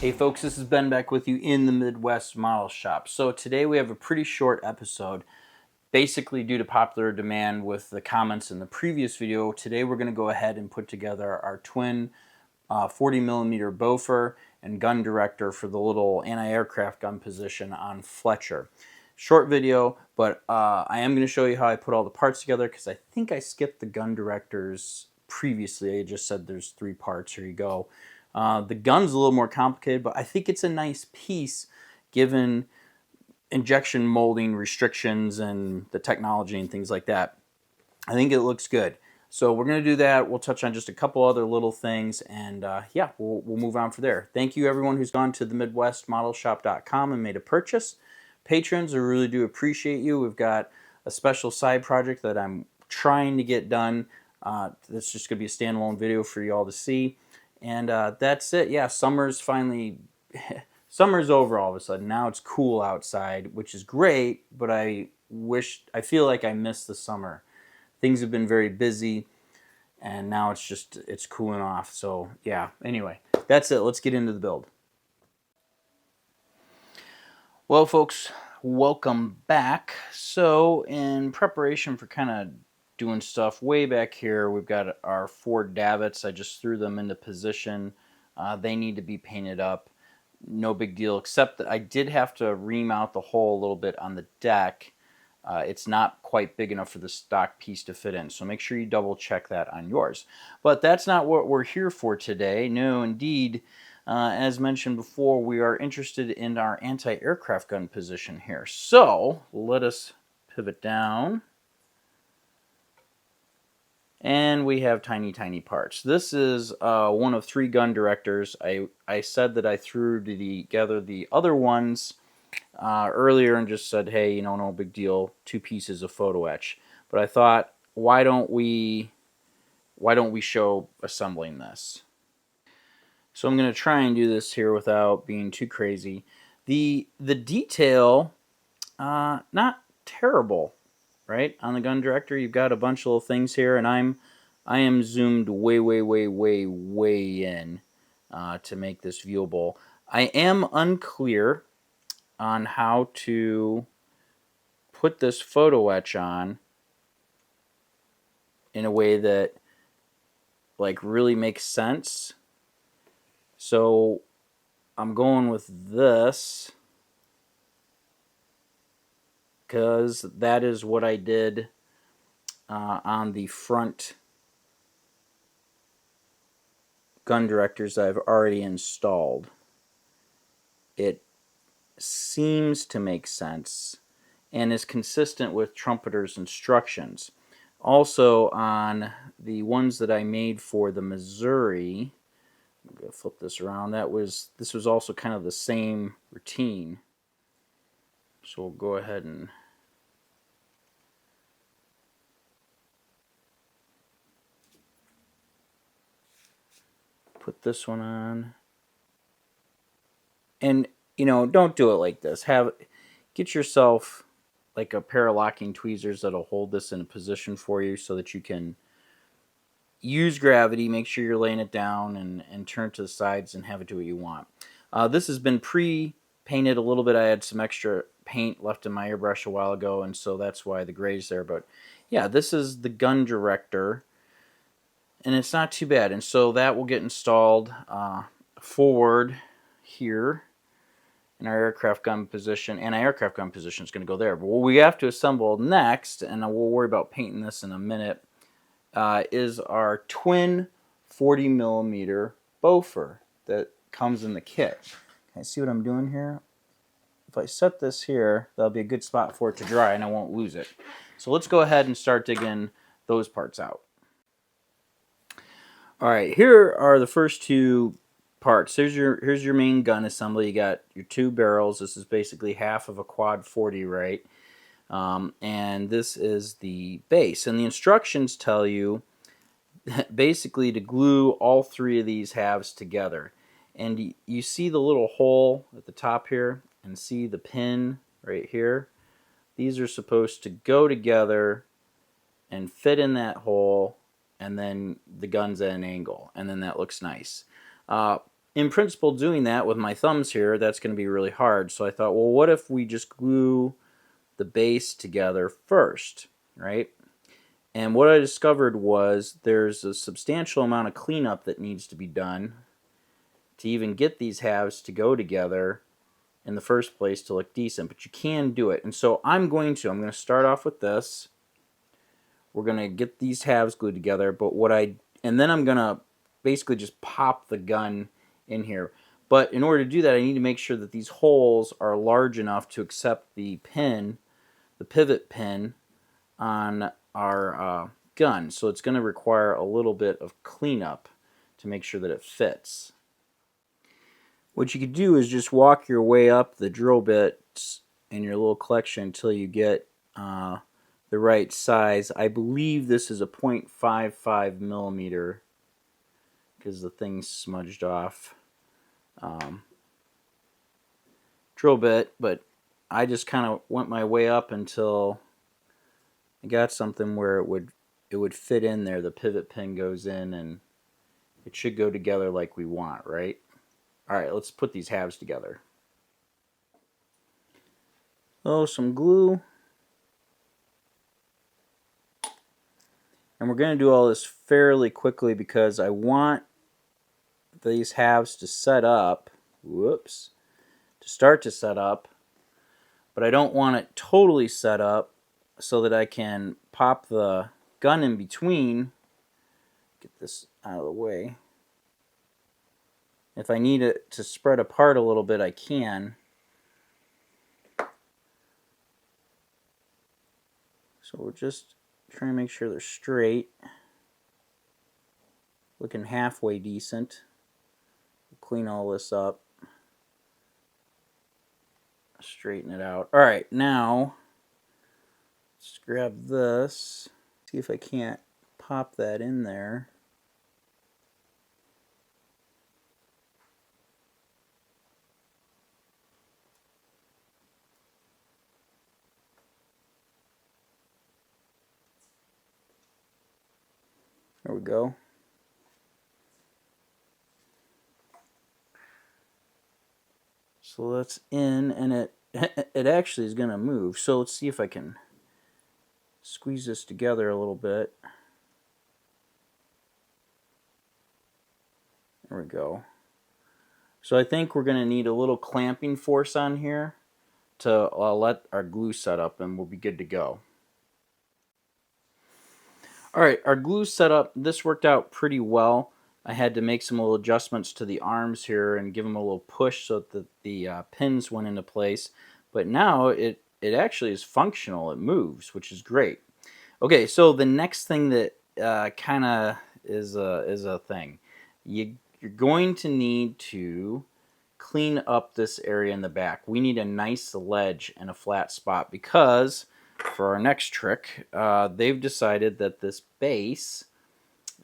Hey folks, this is Ben back with you in the Midwest Model Shop. So today we have a pretty short episode, basically due to popular demand with the comments in the previous video. Today we're going to go ahead and put together our twin 40mm Boffer and gun director for the little anti-aircraft gun position on Fletcher. Short video, but I am going to show you how I put all the parts together because I think I skipped the gun directors previously. I just said there's 3 parts. Here you go. The gun's a little more complicated, but I think it's a nice piece given injection molding restrictions and the technology and things like that. I think it looks good. So we're going to do that. We'll touch on just a couple other little things, and yeah, we'll move on from there. Thank you everyone who's gone to the MidwestModelShop.com and made a purchase. Patrons, I really do appreciate you. We've got a special side project that I'm trying to get done. That's just going to be a standalone video for you all to see. And that's it. Yeah, summer's finally... Summer's over all of a sudden. Now it's cool outside, which is great, but I feel like I missed the summer. Things have been very busy, and now it's cooling off. So yeah, anyway, that's it. Let's get into the build. Well, folks, welcome back. So in preparation for kind of doing stuff way back here, we've got our 4 davits. I just threw them into position. They need to be painted up. No big deal, except that I did have to ream out the hole a little bit on the deck. It's not quite big enough for the stock piece to fit in, so make sure you double check that on yours. But that's not what we're here for today. No, indeed, as mentioned before, we are interested in our anti-aircraft gun position here. So let us pivot down. And we have tiny parts. This is one of 3 gun directors. I said that I threw together the other ones earlier and just said, hey, you know, no big deal, 2 pieces of photo etch. But I thought, why don't we show assembling this? So I'm going to try and do this here without being too crazy. The detail, not terrible. Right, on the gun director, you've got a bunch of little things here, and I am zoomed way in to make this viewable. I am unclear on how to put this photo etch on in a way that like really makes sense. So I'm going with this, because that is what I did on the front gun directors I've already installed. It seems to make sense and is consistent with Trumpeter's instructions. Also, on the ones that I made for the Missouri, I'm going to flip this around, this was also kind of the same routine. So we'll go ahead and put this one on. And, you know, don't do it like this. Get yourself like a pair of locking tweezers that'll hold this in a position for you so that you can use gravity, make sure you're laying it down, and turn to the sides and have it do what you want. This has been pre-painted a little bit. I had some extra paint left in my airbrush a while ago, and so that's why the gray's there. But yeah, this is the gun director, and it's not too bad. And so that will get installed forward here in our aircraft gun position, and our aircraft gun position is going to go there. But what we have to assemble next, and we'll worry about painting this in a minute, is our twin 40mm Boffer that comes in the kit. Can I see what I'm doing here? If I set this here, that'll be a good spot for it to dry and I won't lose it. So let's go ahead and start digging those parts out. Alright, here are the first 2 parts. Here's your main gun assembly. You got your 2 barrels. This is basically half of a quad 40, right? And this is the base. And the instructions tell you basically to glue all 3 of these halves together. And you see the little hole at the top here, and see the pin right here. These are supposed to go together and fit in that hole, and then the gun's at an angle, and then that looks nice. in principle, doing that with my thumbs here, that's going to be really hard. So I thought, well, what if we just glue the base together first, right? And what I discovered was there's a substantial amount of cleanup that needs to be done to even get these halves to go together in the first place to look decent, but you can do it. And so I'm going to start off with this. We're going to get these halves glued together, and then I'm going to basically just pop the gun in here. But in order to do that, I need to make sure that these holes are large enough to accept the pin, the pivot pin on our gun. So it's going to require a little bit of cleanup to make sure that it fits. What you could do is just walk your way up the drill bits in your little collection until you get the right size. I believe this is a 0.55 millimeter because the thing's smudged off drill bit, but I just kind of went my way up until I got something where it would fit in there. The pivot pin goes in and it should go together like we want, right? Alright, let's put these halves together. Oh, some glue. And we're going to do all this fairly quickly because I want these halves to set up. Whoops. To start to set up. But I don't want it totally set up so that I can pop the gun in between. Get this out of the way. If I need it to spread apart a little bit, I can. So we're just trying to make sure they're straight. Looking halfway decent. Clean all this up. Straighten it out. Alright, now let's grab this. See if I can't pop that in there. There we go. So that's in, and it actually is going to move. So let's see if I can squeeze this together a little bit. There we go. So I think we're going to need a little clamping force on here to let our glue set up, and we'll be good to go. Alright, our glue set up. This worked out pretty well. I had to make some little adjustments to the arms here and give them a little push so that the pins went into place. But now it actually is functional. It moves, which is great. Okay, so the next thing that kind of is a thing. You're going to need to clean up this area in the back. We need a nice ledge and a flat spot because for our next trick, they've decided that this base,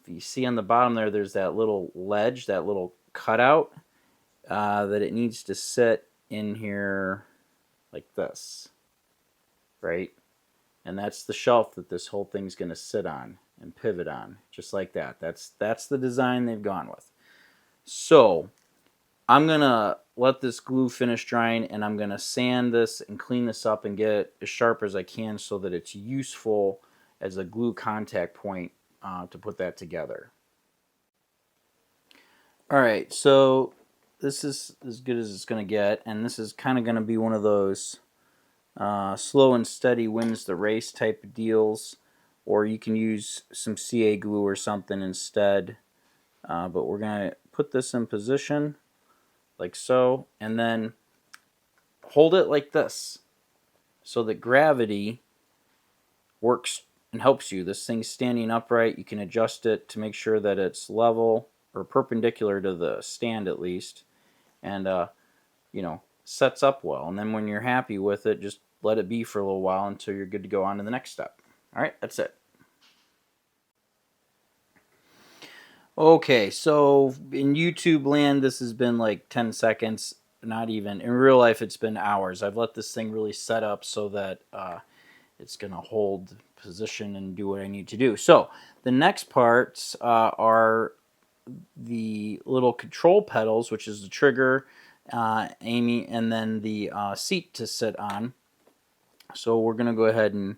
if you see on the bottom there, there's that little ledge, that little cutout, that it needs to sit in here like this, right? And that's the shelf that this whole thing's going to sit on and pivot on, just like that. That's the design they've gone with. So I'm going to let this glue finish drying, and I'm going to sand this and clean this up and get it as sharp as I can so that it's useful as a glue contact point to put that together. Alright, so this is as good as it's going to get, and this is kind of going to be one of those slow and steady wins the race type of deals, or you can use some CA glue or something instead. But we're going to put this in position like so, and then hold it like this so that gravity works and helps you. This thing's standing upright. You can adjust it to make sure that it's level or perpendicular to the stand at least, and you know, sets up well. And then when you're happy with it, just let it be for a little while until you're good to go on to the next step. Alright, that's it. Okay, so in YouTube land, this has been like 10 seconds, not even. In real life, it's been hours. I've let this thing really set up so that it's going to hold position and do what I need to do. So the next parts are the little control pedals, which is the trigger, aiming, and then the seat to sit on. So we're going to go ahead and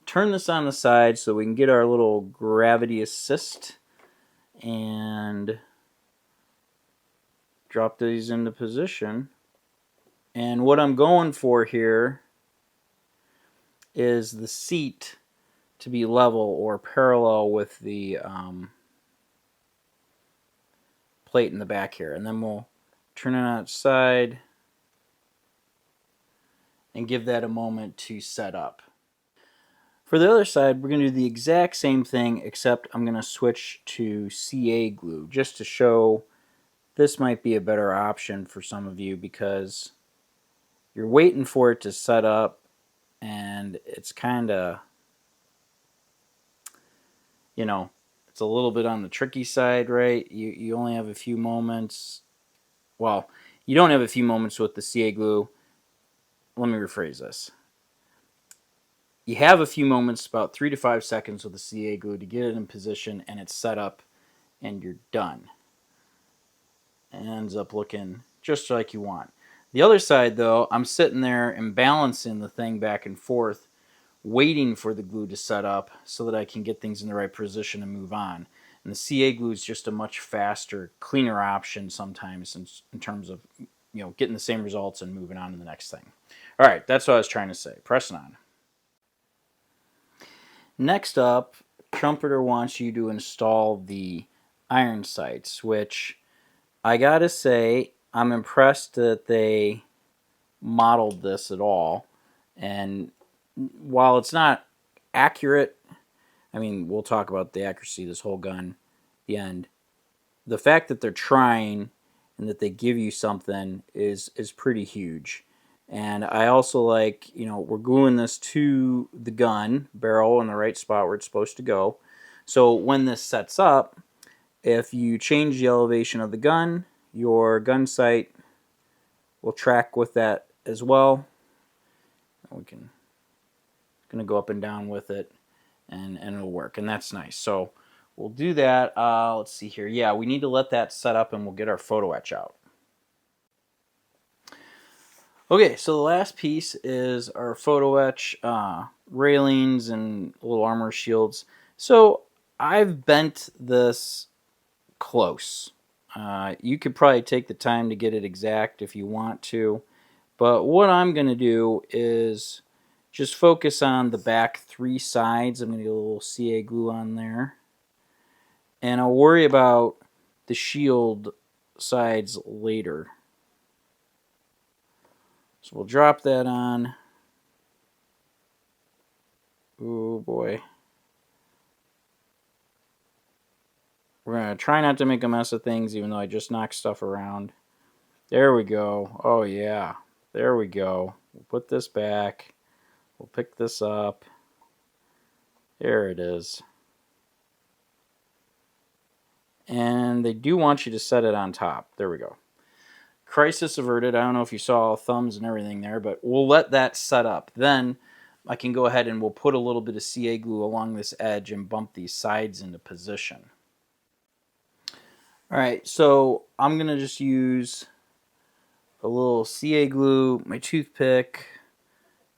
turn this on the side so we can get our little gravity assist and drop these into position. And what I'm going for here is the seat to be level or parallel with the plate in the back here. And then we'll turn it on its side and give that a moment to set up. For the other side, we're going to do the exact same thing, except I'm going to switch to CA glue just to show this might be a better option for some of you because you're waiting for it to set up and it's kind of, it's a little bit on the tricky side, right? You only have a few moments. Well, you don't have a few moments with the CA glue. Let me rephrase this. You have a few moments, about 3 to 5 seconds with the CA glue to get it in position and it's set up and you're done. It ends up looking just like you want. The other side though, I'm sitting there and balancing the thing back and forth, waiting for the glue to set up so that I can get things in the right position and move on. And the CA glue is just a much faster, cleaner option sometimes in terms of getting the same results and moving on to the next thing. All right, that's what I was trying to say. Pressing on. Next up, Trumpeter wants you to install the iron sights, which I gotta say, I'm impressed that they modeled this at all. And while it's not accurate, I mean, we'll talk about the accuracy of this whole gun at the end. The fact that they're trying and that they give you something is pretty huge. And I also like, we're gluing this to the gun barrel in the right spot where it's supposed to go. So when this sets up, if you change the elevation of the gun, your gun sight will track with that as well. We can going to go up and down with it, and it'll work, and that's nice. So we'll do that. Let's see here. Yeah, we need to let that set up, and we'll get our photo etch out. Okay, so the last piece is our photo etch railings and little armor shields. So I've bent this close. You could probably take the time to get it exact if you want to, but what I'm going to do is just focus on the back 3 sides. I'm going to get a little CA glue on there, and I'll worry about the shield sides later. So we'll drop that on. Oh boy. We're going to try not to make a mess of things, even though I just knocked stuff around. There we go. Oh yeah. There we go. We'll put this back. We'll pick this up. There it is. And they do want you to set it on top. There we go. Crisis averted. I don't know if you saw all thumbs and everything there, but we'll let that set up. Then I can go ahead and we'll put a little bit of CA glue along this edge and bump these sides into position. All right, so I'm going to just use a little CA glue, my toothpick,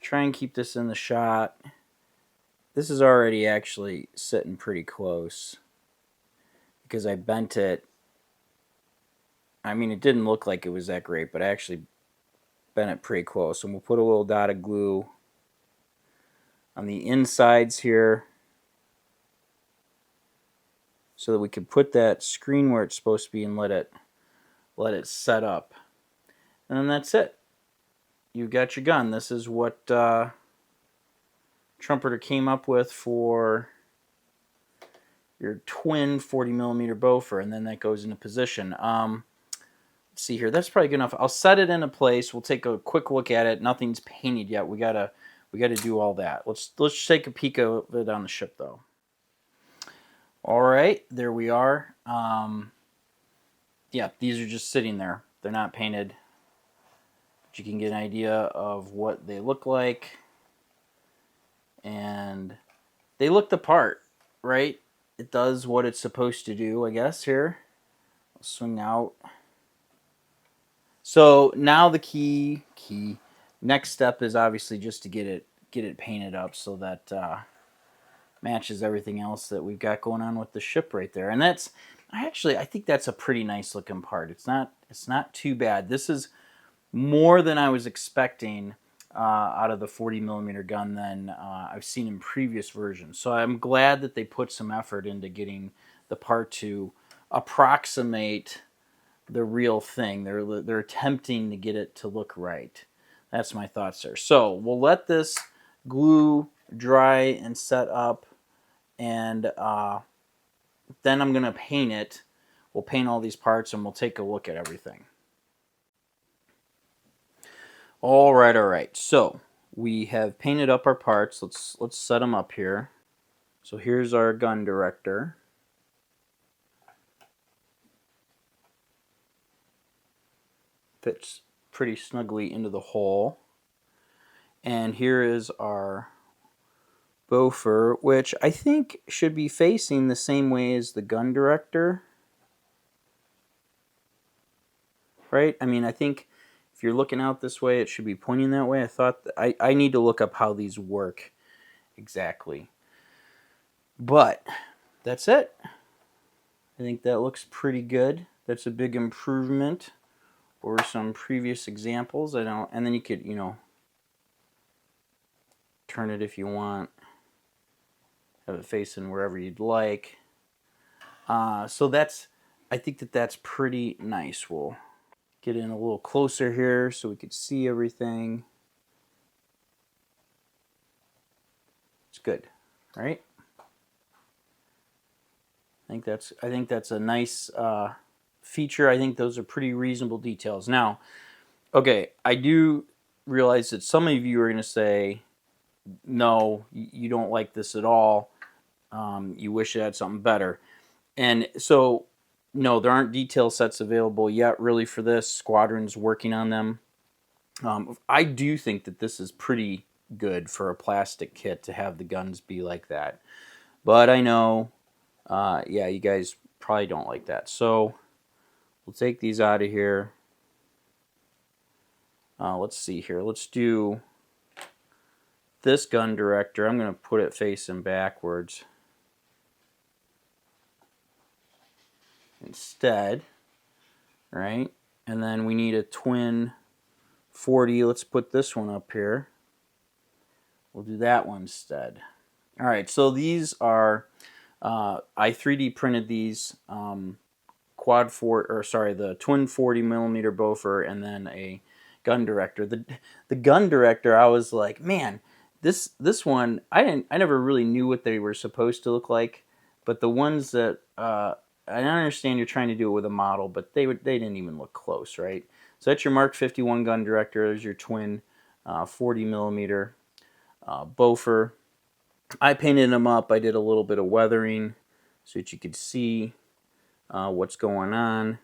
try and keep this in the shot. This is already actually sitting pretty close because I bent it. I mean, it didn't look like it was that great, but I actually bent it pretty close. And we'll put a little dot of glue on the insides here so that we can put that screen where it's supposed to be and let it set up. And then that's it. You've got your gun. This is what Trumpeter came up with for your twin 40mm Boffer, and then that goes into position. Let's see here. That's probably good enough. I'll set it into place. We'll take a quick look at it. Nothing's painted yet. We gotta do all that. Let's take a peek of it on the ship though. All right, there we are. Yeah, these are just sitting there. They're not painted. But you can get an idea of what they look like. And they look the part, right? It does what it's supposed to do, I guess, here. swing out. So now the key next step is obviously just to get it painted up so that matches everything else that we've got going on with the ship right there. And that's I think that's a pretty nice looking part. It's not too bad. This is more than I was expecting out of the 40 millimeter gun than I've seen in previous versions. So I'm glad that they put some effort into getting the part to approximate the real thing. They're attempting to get it to look right. That's my thoughts there. So we'll let this glue dry and set up, and then I'm gonna paint it. We'll paint all these parts and we'll take a look at everything. All right. So we have painted up our parts. Let's set them up here. So here's our gun director. Fits pretty snugly into the hole. And here is our boffer, which I think should be facing the same way as the gun director. Right? I mean, I think if you're looking out this way, it should be pointing that way. I need to look up how these work exactly. But that's it. I think that looks pretty good. That's a big improvement over some previous examples. And then you could, turn it if you want. Have it facing wherever you'd like. So I think that's pretty nice. We'll get in a little closer here so we could see everything. It's good, right? I think that's a nice feature. I think those are pretty reasonable details. Now, okay, I do realize that some of you are going to say, no, you don't like this at all. You wish it had something better. And so, no, there aren't detail sets available yet really for this. Squadron's working on them. I do think that this is pretty good for a plastic kit to have the guns be like that. But I know, you guys probably don't like that. So we'll take these out of here. Let's see here. Let's do this gun director. I'm going to put it facing backwards instead, right? And then we need a twin 40. Let's put this one up here. We'll do that one instead. All right, so these are I 3D printed these the twin 40 millimeter boffer and then a gun director. The gun director, I was like, man, this one I never really knew what they were supposed to look like, but the ones that I understand you're trying to do it with a model, but they didn't even look close, right? So that's your Mark 51 gun director. There's your twin 40 millimeter boffer. I painted them up. I did a little bit of weathering so that you could see what's going on.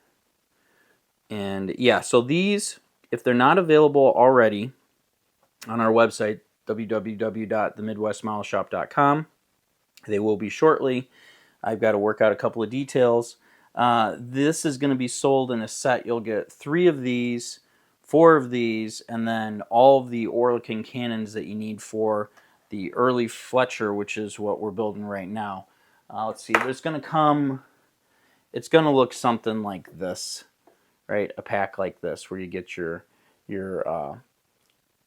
And yeah, so these, if they're not available already on our website, www.themidwestmileshop.com, they will be shortly. I've got to work out a couple of details. This is going to be sold in a set. You'll get 3 of these, 4 of these, and then all of the Oerlikon cannons that you need for the early Fletcher, which is what we're building right now. Let's see. There's going to come. It's going to look something like this, right? A pack like this, where you get your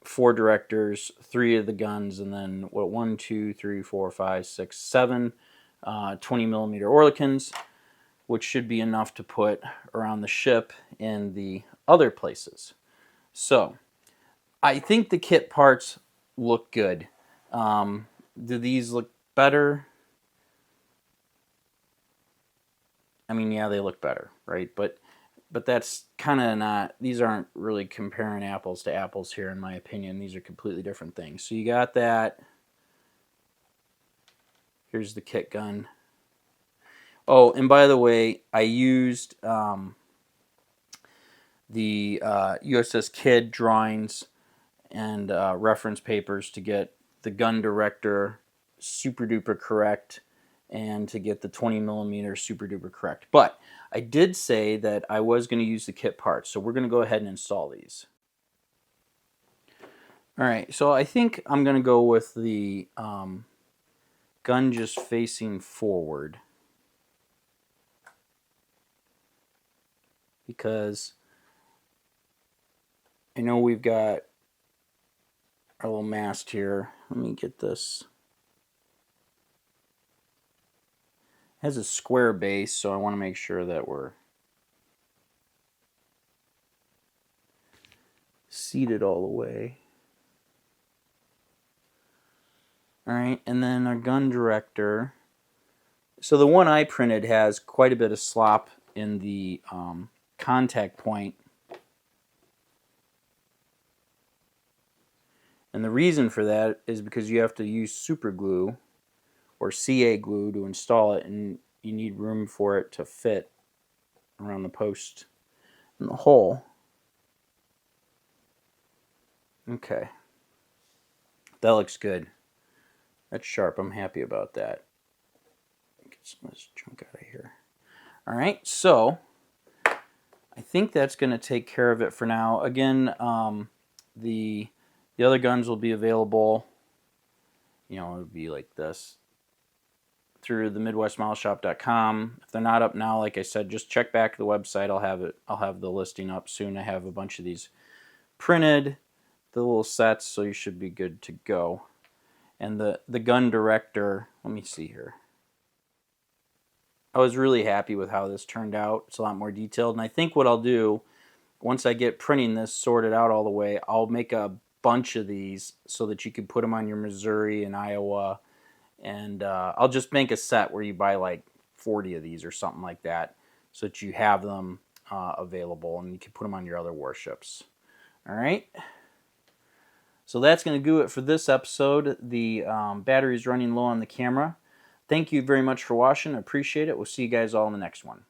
4 directors, 3 of the guns, and then 1, 2, 3, 4, 5, 6, 7 20 millimeter Oerlikons, which should be enough to put around the ship and the other places. So I think the kit parts look good. Do these look better? I mean, yeah, they look better, right? But that's kind of not, these aren't really comparing apples to apples here, in my opinion. These are completely different things. So you got that. Here's the kit gun. Oh, and by the way, I used the USS Kidd drawings and reference papers to get the gun director super duper correct and to get the 20mm super duper correct. But I did say that I was going to use the kit parts, so we're going to go ahead and install these. Alright, so I think I'm going to go with the gun just facing forward, because I know we've got our little mast here. Let me get this. It has a square base, so I want to make sure that we're seated all the way. Alright, and then our gun director. So the one I printed has quite a bit of slop in the contact point. And the reason for that is because you have to use super glue or CA glue to install it, and you need room for it to fit around the post and the hole. Okay. That looks good. That's sharp. I'm happy about that. Get some of this junk out of here. Alright, so I think that's going to take care of it for now. Again, the other guns will be available, it'll be like this, through the MidwestModelShop.com. If they're not up now, like I said, just check back the website. I'll have the listing up soon. I have a bunch of these printed, the little sets, so you should be good to go. And the gun director, let me see here. I was really happy with how this turned out. It's a lot more detailed, and I think what I'll do, once I get printing this sorted out all the way, I'll make a bunch of these so that you can put them on your Missouri and Iowa, and I'll just make a set where you buy like 40 of these or something like that, so that you have them available and you can put them on your other warships. Alright, so that's going to do it for this episode. The battery is running low on the camera. Thank you very much for watching. I appreciate it. We'll see you guys all in the next one.